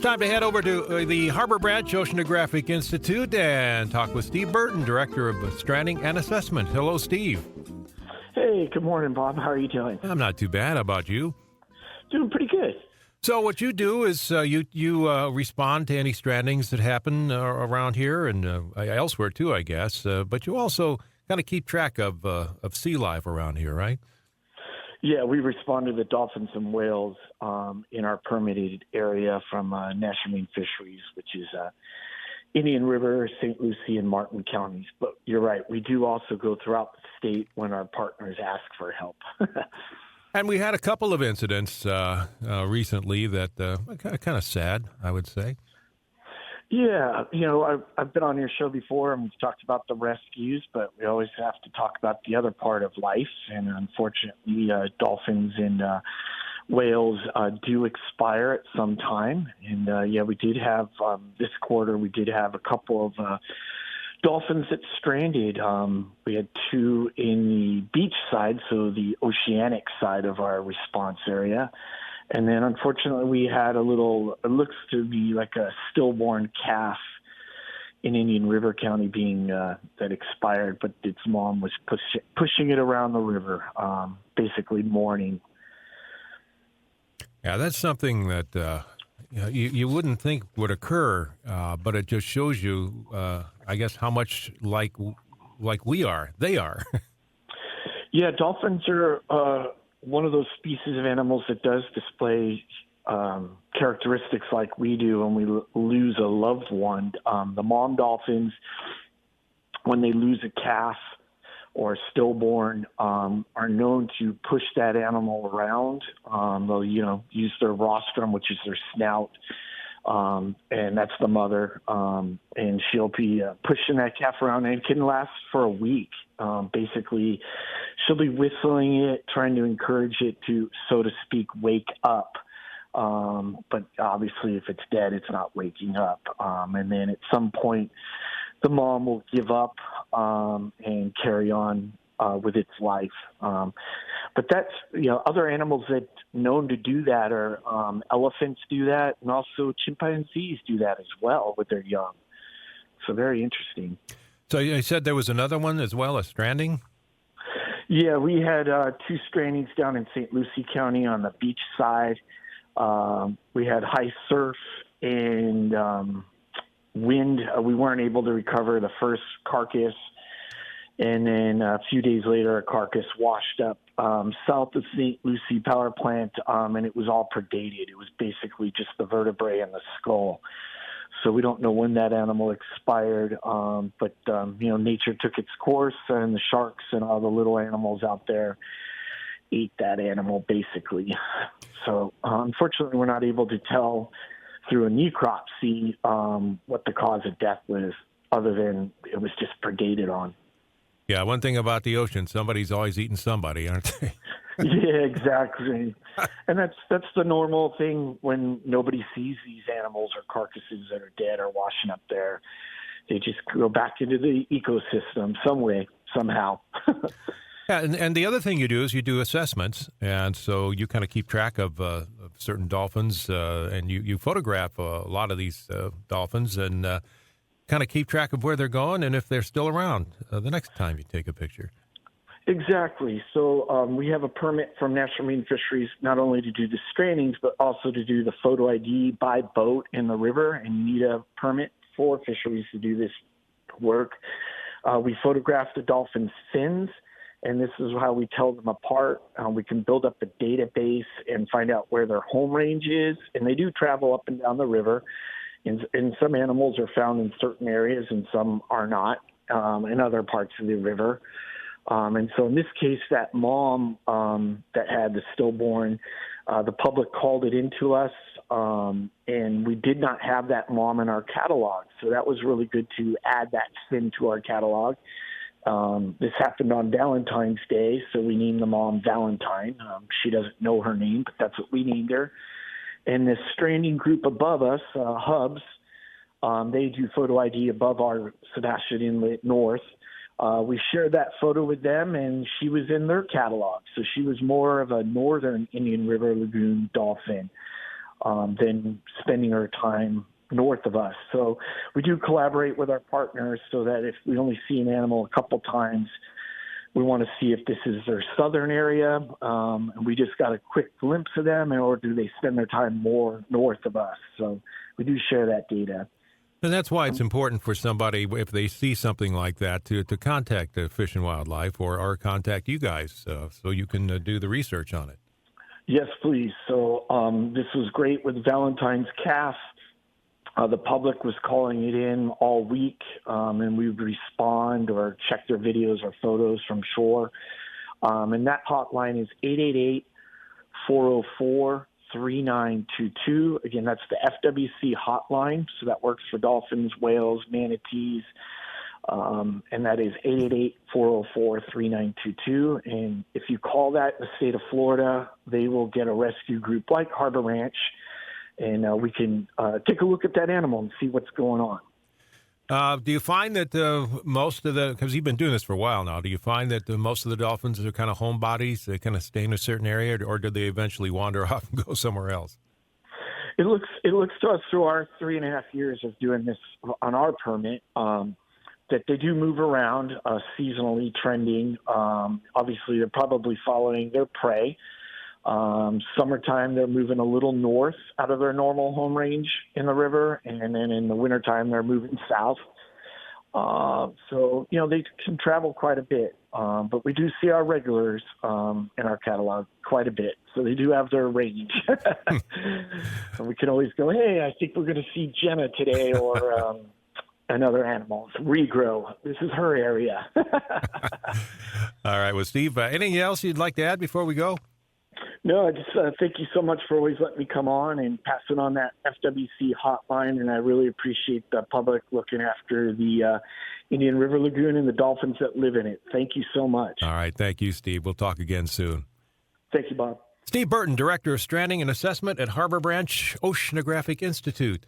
Time to head over to the Harbor Branch Oceanographic Institute and talk with Steve Burton, Director of Stranding and Assessment. Hello, Steve. Hey, good morning, Bob. How are you doing? I'm not too bad. How about you? Doing pretty good. So what you do is you respond to any strandings that happen around here and elsewhere too, I guess. But you also kind of keep track of sea life around here, right? Yeah, we respond to the dolphins and whales in our permitted area from National Marine Fisheries, which is Indian River, St. Lucie, and Martin counties. But you're right, we do also go throughout the state when our partners ask for help. And we had a couple of incidents recently that kind of sad, I would say. Yeah, I've been on your show before and we've talked about the rescues, but we always have to talk about the other part of life. And unfortunately, dolphins and whales do expire at some time. And we did have this quarter, we did have a couple of dolphins that stranded. We had two in the beach side, so the oceanic side of our response area. And then, unfortunately, we had it looks to be like a stillborn calf in Indian River County being that expired, but its mom was pushing it around the river, basically mourning. Yeah, that's something that you wouldn't think would occur, but it just shows you, I guess, how much like we are. They are. Yeah, dolphins are one of those species of animals that does display characteristics like we do when we lose a loved one. The mom dolphins, when they lose a calf or stillborn, are known to push that animal around. They'll, use their rostrum, which is their snout, and that's the mother. And she'll be pushing that calf around, and it can last for a week. Basically, she'll be whistling it, trying to encourage it to, so to speak, wake up. But obviously, if it's dead, it's not waking up. And then at some point, the mom will give up and carry on with its life. But that's, other animals that known to do that are elephants do that, and also chimpanzees do that as well with their young. So very interesting. So you said there was another one as well, a stranding? Yeah, we had two strandings down in St. Lucie County on the beach side. We had high surf and wind. We weren't able to recover the first carcass. And then a few days later, a carcass washed up south of St. Lucie power plant, and it was all predated. It was basically just the vertebrae and the skull. So we don't know when that animal expired, but nature took its course, and the sharks and all the little animals out there ate that animal, basically. So unfortunately, we're not able to tell through a necropsy what the cause of death was, other than it was just predated on. Yeah, one thing about the ocean, somebody's always eating somebody, aren't they? Yeah, exactly. And that's the normal thing when nobody sees these animals or carcasses that are dead or washing up there. They just go back into the ecosystem some way, somehow. Yeah, and the other thing you do is you do assessments, and so you kind of keep track of certain dolphins, and you photograph a lot of these dolphins and kind of keep track of where they're going and if they're still around the next time you take a picture. Exactly. So we have a permit from National Marine Fisheries not only to do the strandings, but also to do the photo ID by boat in the river, and you need a permit for fisheries to do this work. We photograph the dolphin's fins, and this is how we tell them apart. We can build up a database and find out where their home range is, and they do travel up and down the river. And some animals are found in certain areas and some are not in other parts of the river. And so in this case, that mom that had the stillborn, the public called it into us, and we did not have that mom in our catalog. So that was really good to add that fin to our catalog. This happened on Valentine's Day, so we named the mom Valentine. She doesn't know her name, but that's what we named her. And this stranding group above us, Hubs, they do photo ID above our Sebastian Inlet North. We shared that photo with them, and she was in their catalog. So she was more of a northern Indian River Lagoon dolphin. than spending our time north of us. So we do collaborate with our partners so that if we only see an animal a couple times, we want to see if this is their southern area, and we just got a quick glimpse of them, or do they spend their time more north of us? So we do share that data. And that's why it's important for somebody, if they see something like that, to contact Fish and Wildlife or contact you guys so you can do the research on it. Yes, please. So this was great with Valentine's calf. The public was calling it in all week, and we would respond or check their videos or photos from shore. And that hotline is 888-404-3922. Again, that's the FWC hotline. So that works for dolphins, whales, manatees. And that is 888-404-3922. And if you call that in the state of Florida, they will get a rescue group like Harbor Ranch, and we can take a look at that animal and see what's going on. Do you find that most of because you've been doing this for a while now, do you find that most of the dolphins are kind of homebodies? They kind of stay in a certain area, or do they eventually wander off and go somewhere else? It looks to us through our 3.5 years of doing this on our permit that they do move around seasonally, trending. Obviously, they're probably following their prey. Summertime, they're moving a little north out of their normal home range in the river, and then in the wintertime, they're moving south. So, they can travel quite a bit, but we do see our regulars in our catalog quite a bit. So they do have their range. And we can always go, hey, I think we're going to see Jenna today, or another animal. It's regrow. This is her area. All right. Well, Steve, anything else you'd like to add before we go? No, I just thank you so much for always letting me come on and passing on that FWC hotline, and I really appreciate the public looking after the Indian River Lagoon and the dolphins that live in it. Thank you so much. All right. Thank you, Steve. We'll talk again soon. Thank you, Bob. Steve Burton, Director of Stranding and Assessment at Harbor Branch Oceanographic Institute.